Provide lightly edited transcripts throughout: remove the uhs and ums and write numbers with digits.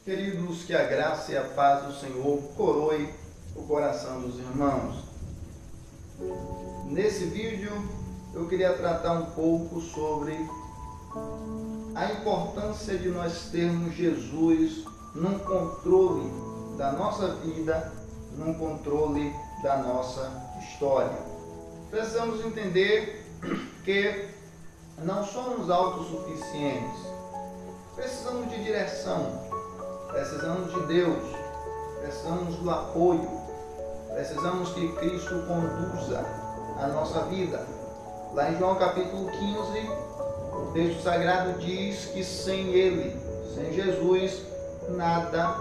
Queridos, que a graça e a paz do Senhor coroe o coração dos irmãos. Nesse vídeo eu queria tratar um pouco sobre a importância de nós termos Jesus num controle da nossa vida, num controle da nossa história. Precisamos entender que não somos autossuficientes, precisamos de direção, precisamos de Deus, precisamos do apoio, precisamos que Cristo conduza a nossa vida. Lá em João capítulo 15, o texto sagrado diz que sem Ele, sem Jesus, nada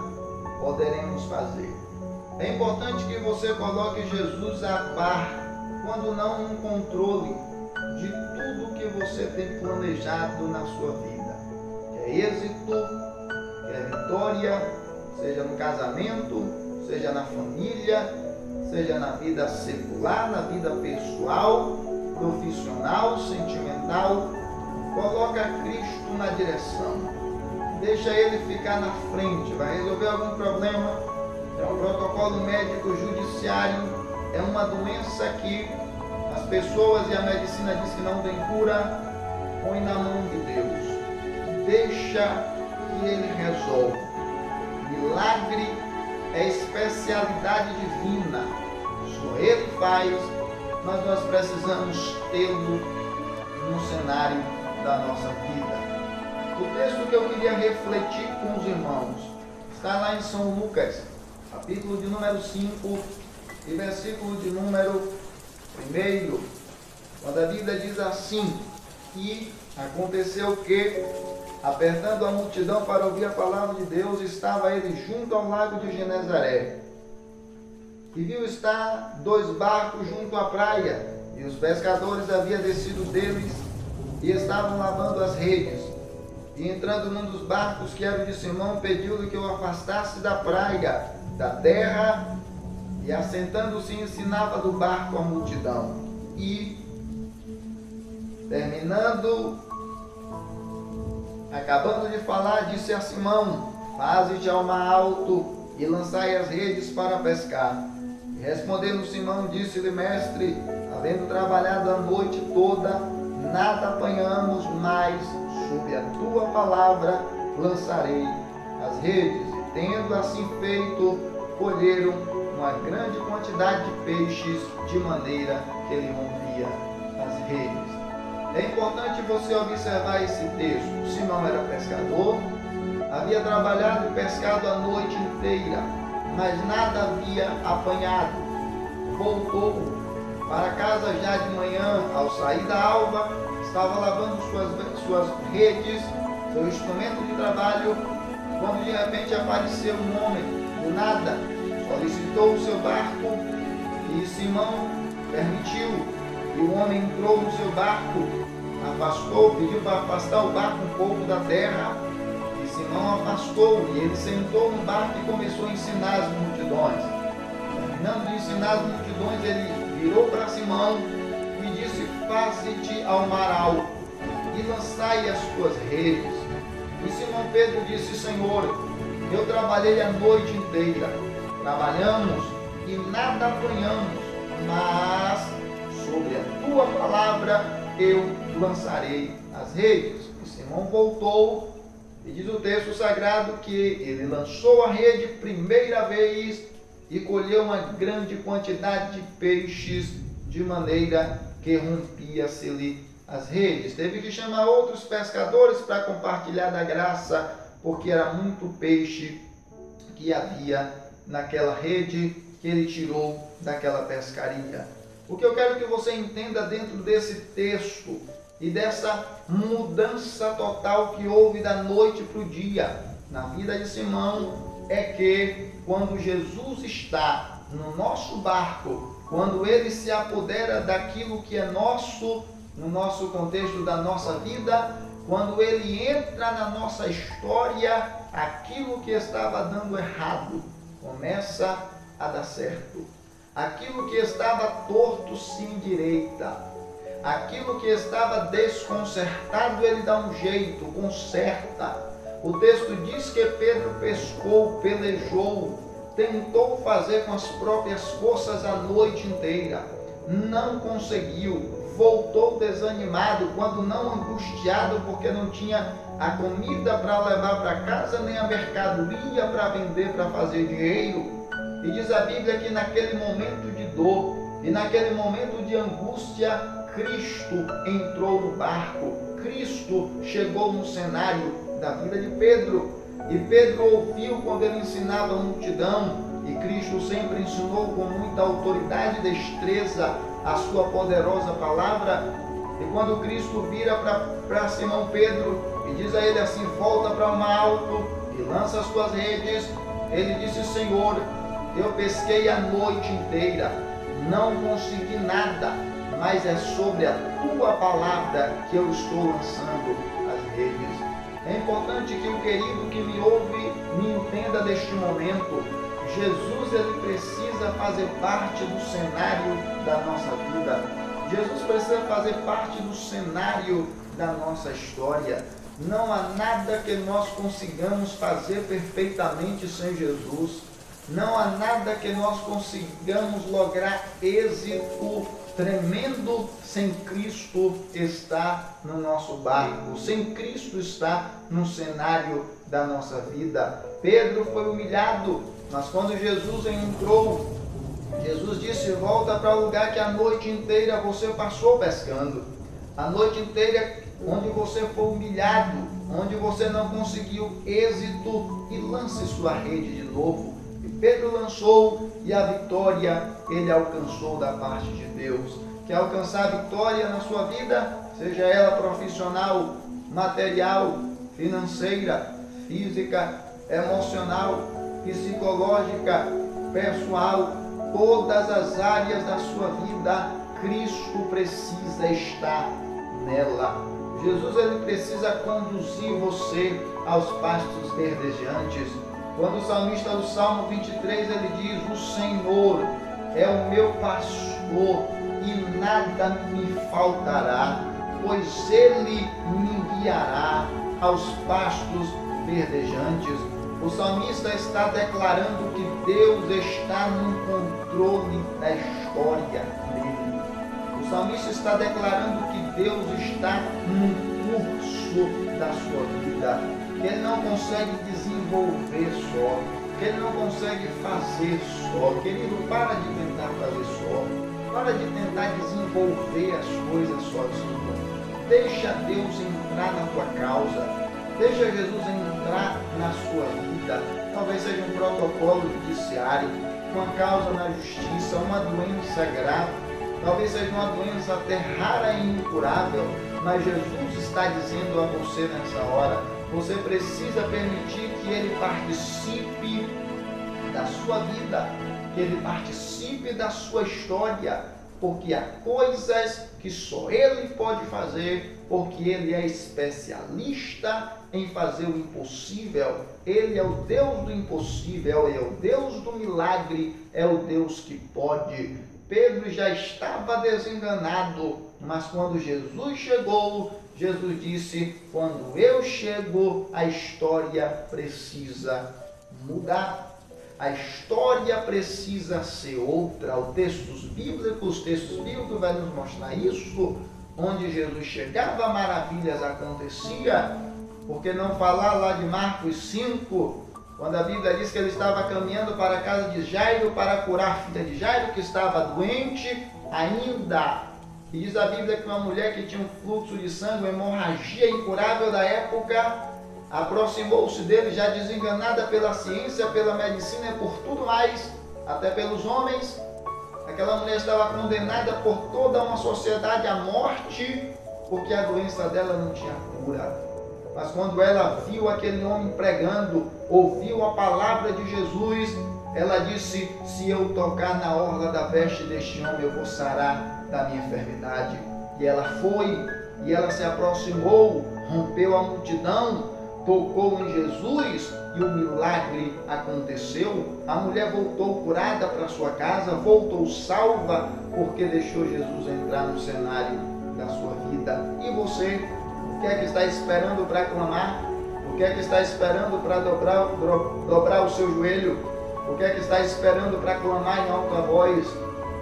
poderemos fazer. É importante que você coloque Jesus a par, quando não um controle de tudo que você tem planejado na sua vida. Quer êxito, quer vitória, seja no casamento, seja na família, seja na vida secular, na vida pessoal, profissional, sentimental. Coloca Cristo na direção. Deixa Ele ficar na frente. Vai resolver algum problema? É um protocolo médico judiciário, é uma doença que as pessoas e a medicina diz que não tem cura. Põe na mão de Deus. Deixa que Ele resolve. Milagre é especialidade divina. Só Ele faz, mas nós precisamos tê-lo no cenário da nossa vida. O texto que eu queria refletir com os irmãos está lá em São Lucas, capítulo de número 5 e versículo de número 1, quando a Bíblia diz assim: e aconteceu que, apertando a multidão para ouvir a palavra de Deus, estava ele junto ao lago de Genezaré, e viu estar 2 barcos junto à praia, e os pescadores haviam descido deles e estavam lavando as redes. E entrando num dos barcos, que era o de Simão, pediu-lhe que o afastasse da praia, da terra, e assentando-se ensinava do barco a multidão. E, acabando de falar, disse a Simão: faze-te ao mar alto e lançai as redes para pescar. E respondendo Simão, disse-lhe: mestre, havendo trabalhado a noite toda, nada apanhamos, mas sob a tua palavra lançarei as redes. E tendo assim feito, colheram uma grande quantidade de peixes, de maneira que ele rompia as redes. É importante você observar esse texto. Simão era pescador, havia trabalhado e pescado a noite inteira, mas nada havia apanhado. Voltou para casa já de manhã, ao sair da alva, estava lavando suas redes, seu instrumento de trabalho, quando de repente apareceu um homem, do nada, solicitou o seu barco, e Simão permitiu, e o homem entrou no seu barco, pediu para afastar o barco um pouco da terra, e Simão afastou, e ele sentou no barco e começou a ensinar as multidões. Terminando de ensinar as multidões, ele virou para Simão e disse: faze-te ao mar alto e lançai as tuas redes. E Simão Pedro disse: Senhor, eu trabalhei a noite inteira, trabalhamos e nada apanhamos, mas sobre a tua palavra eu lançarei as redes. E Simão voltou, e diz o texto sagrado que ele lançou a rede primeira vez e colheu uma grande quantidade de peixes, de maneira que rompia-se-lhe as redes. Teve que chamar outros pescadores para compartilhar da graça, porque era muito peixe que havia naquela rede que ele tirou daquela pescaria. O que eu quero que você entenda dentro desse texto e dessa mudança total que houve da noite para o dia na vida de Simão é que quando Jesus está no nosso barco, quando Ele se apodera daquilo que é nosso, no nosso contexto da nossa vida, quando Ele entra na nossa história, aquilo que estava dando errado começa a dar certo. Aquilo que estava torto se endireita. Aquilo que estava desconcertado, Ele dá um jeito, conserta. O texto diz que Pedro pescou, pelejou, tentou fazer com as próprias forças a noite inteira. Não conseguiu. Voltou desanimado, quando não angustiado, porque não tinha a comida para levar para casa, nem a mercadoria para vender, para fazer dinheiro. E diz a Bíblia que naquele momento de dor e naquele momento de angústia, Cristo entrou no barco. Cristo chegou no cenário da vida de Pedro. E Pedro ouviu quando ele ensinava a multidão. E Cristo sempre ensinou com muita autoridade e destreza a sua poderosa palavra. E quando Cristo vira para Simão Pedro e diz a ele assim: volta para o mar alto e lança as tuas redes, ele disse: Senhor, eu pesquei a noite inteira, não consegui nada, mas é sobre a tua palavra que eu estou lançando as redes. É importante que o querido que me ouve me entenda deste momento. Jesus, ele precisa fazer parte do cenário da nossa vida. Jesus precisa fazer parte do cenário da nossa história. Não há nada que nós consigamos fazer perfeitamente sem Jesus. Não há nada que nós consigamos lograr êxito tremendo sem Cristo estar no nosso barco, sem Cristo estar no cenário da nossa vida. Pedro foi humilhado, mas quando Jesus entrou, Jesus disse: volta para o lugar que a noite inteira você passou pescando. A noite inteira onde você foi humilhado, onde você não conseguiu êxito, e lance sua rede de novo. E Pedro lançou, e a vitória ele alcançou da parte de Deus. Quer alcançar a vitória na sua vida? Seja ela profissional, material, financeira, física, emocional, psicológica, pessoal, todas as áreas da sua vida, Cristo precisa estar nela. Jesus, ele precisa conduzir você aos pastos verdejantes. Quando o salmista do Salmo 23, ele diz: o Senhor é o meu pastor e nada me faltará, pois ele me guiará aos pastos verdejantes. O salmista está declarando que Deus está no controle da história dele. O salmista está declarando que Deus está no curso da sua vida, que ele não consegue desenvolver só, que ele não consegue fazer só. Querido, para de tentar fazer só, para de tentar desenvolver as coisas sozinho. Deixa Deus entrar na tua causa. Deixa Jesus entrar na sua vida. Talvez seja um protocolo judiciário, uma causa na justiça, uma doença grave. Talvez seja uma doença até rara e incurável. Mas Jesus está dizendo a você nessa hora: você precisa permitir que Ele participe da sua vida, que Ele participe da sua história, porque há coisas que só Ele pode fazer, porque Ele é especialista em fazer o impossível. Ele é o Deus do impossível, é o Deus do milagre, é o Deus que pode. Pedro já estava desenganado, mas quando Jesus chegou, Jesus disse: quando eu chego, a história precisa mudar. A história precisa ser outra. Os textos bíblicos vai nos mostrar isso. Onde Jesus chegava, maravilhas aconteciam. Por que não falar lá de Marcos 5, quando a Bíblia diz que ele estava caminhando para a casa de Jairo para curar a filha de Jairo, que estava doente ainda. E diz a Bíblia que uma mulher que tinha um fluxo de sangue, uma hemorragia incurável da época, aproximou-se dele, já desenganada pela ciência, pela medicina e por tudo mais, até pelos homens. Aquela mulher estava condenada por toda uma sociedade à morte, porque a doença dela não tinha cura. Mas quando ela viu aquele homem pregando, ouviu a palavra de Jesus, ela disse: se eu tocar na orla da veste deste homem, eu vou sarar da minha enfermidade. E ela foi, e ela se aproximou, rompeu a multidão, tocou em Jesus, e o milagre aconteceu. A mulher voltou curada para sua casa, voltou salva, porque deixou Jesus entrar no cenário da sua vida. E você? O que é que está esperando para clamar? O que é que está esperando para dobrar o seu joelho? O que é que está esperando para clamar em alta voz?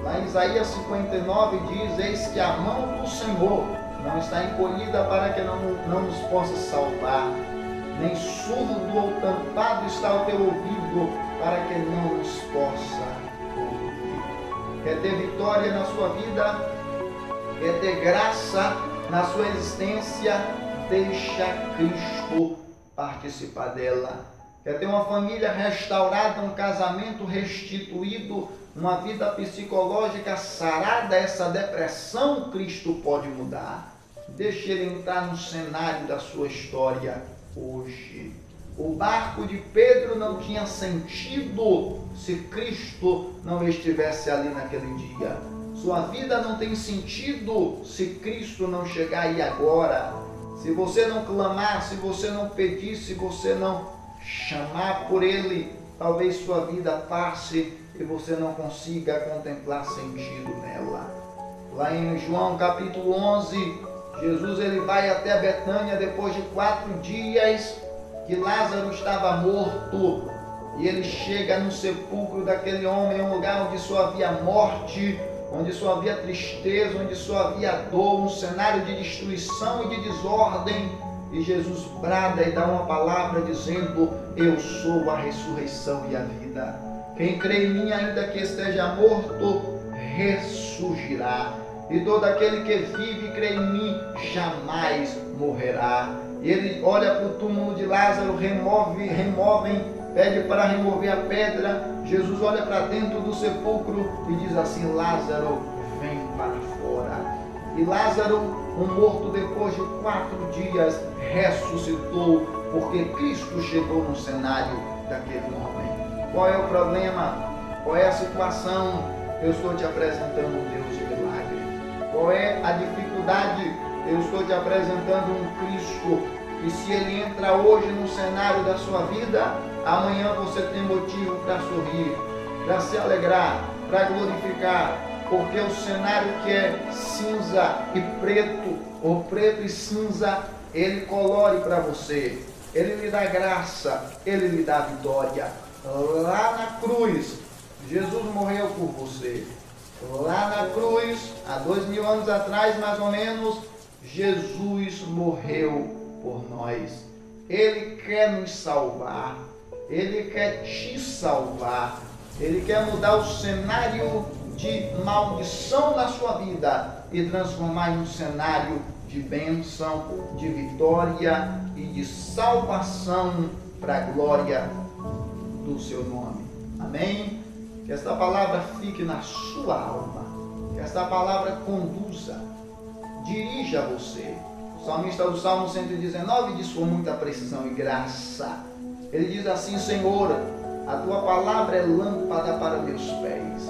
Lá em Isaías 59 diz: eis que a mão do Senhor não está encolhida para que não nos possa salvar, nem surdo ou tampado está o teu ouvido para que não nos possa ouvir. Quer ter vitória na sua vida? Quer ter graça na sua existência? Deixa Cristo participar dela. Quer ter uma família restaurada, um casamento restituído, uma vida psicológica sarada? Essa depressão Cristo pode mudar. Deixe Ele entrar no cenário da sua história hoje. O barco de Pedro não tinha sentido se Cristo não estivesse ali naquele dia. Sua vida não tem sentido se Cristo não chegar aí agora. Se você não clamar, se você não pedir, se você não chamar por Ele, talvez sua vida passe e você não consiga contemplar sentido nela. Lá em João capítulo 11, Jesus ele vai até Betânia depois de 4 dias que Lázaro estava morto. E ele chega no sepulcro daquele homem, um lugar onde só havia morte, onde só havia tristeza, onde só havia dor, um cenário de destruição e de desordem. E Jesus brada e dá uma palavra dizendo: eu sou a ressurreição e a vida. Quem crê em mim, ainda que esteja morto, ressurgirá. E todo aquele que vive e crê em mim, jamais morrerá. E ele olha para o túmulo de Lázaro, pede para remover a pedra. Jesus olha para dentro do sepulcro e diz assim: Lázaro, vem para fora. E Lázaro, um morto depois de 4 dias, ressuscitou, porque Cristo chegou no cenário daquele homem. Qual é o problema? Qual é a situação? Eu estou te apresentando um Deus de milagre. Qual é a dificuldade? Eu estou te apresentando um Cristo que, se Ele entra hoje no cenário da sua vida, amanhã você tem motivo para sorrir, para se alegrar, para glorificar, porque o cenário que é cinza e preto, ou preto e cinza, Ele colore para você, Ele lhe dá graça, Ele lhe dá vitória. Lá na cruz, Jesus morreu por você. Lá na cruz, há 2000 anos atrás, mais ou menos, Jesus morreu por nós. Ele quer nos salvar. Ele quer te salvar. Ele quer mudar o cenário de maldição na sua vida e transformar em um cenário de bênção, de vitória e de salvação para a glória do seu nome. Amém? Que esta palavra fique na sua alma. Que esta palavra conduza, dirija você. O salmista do Salmo 119 diz com muita precisão e graça. Ele diz assim: Senhor, a tua palavra é lâmpada para meus pés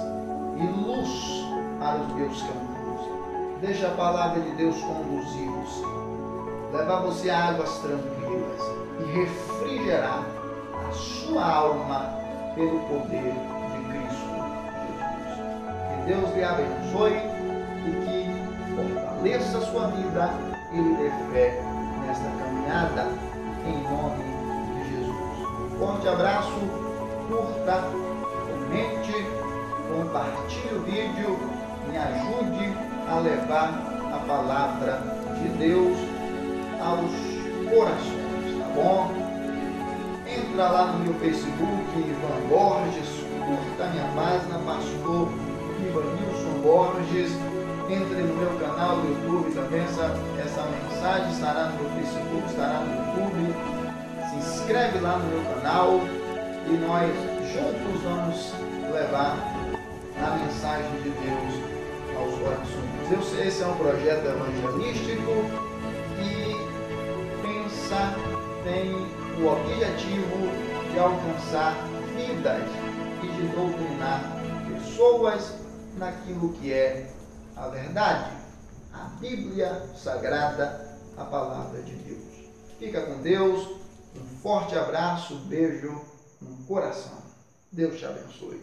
e luz para os meus caminhos. Deixa a palavra de Deus conduzir você, levar você a águas tranquilas e refrigerar a sua alma pelo poder de Cristo Jesus. Que Deus lhe abençoe e que fortaleça a sua vida e lhe dê fé nesta caminhada, em nome de Jesus. Forte abraço, curta, comente, compartilhe o vídeo, me ajude a levar a palavra de Deus aos corações, tá bom? Entra lá no meu Facebook, Ivan Borges, curta a minha página, Pastor Ivanilson Borges. Entre no meu canal do YouTube também, essa mensagem estará no meu Facebook, estará no YouTube. Se inscreve lá no meu canal e nós juntos vamos levar a mensagem de Deus aos corações. Esse é um projeto evangelístico que tem o objetivo de alcançar vidas e de doutrinar pessoas naquilo que é a verdade, a Bíblia Sagrada, a Palavra de Deus. Fica com Deus, um forte abraço, beijo no coração. Deus te abençoe.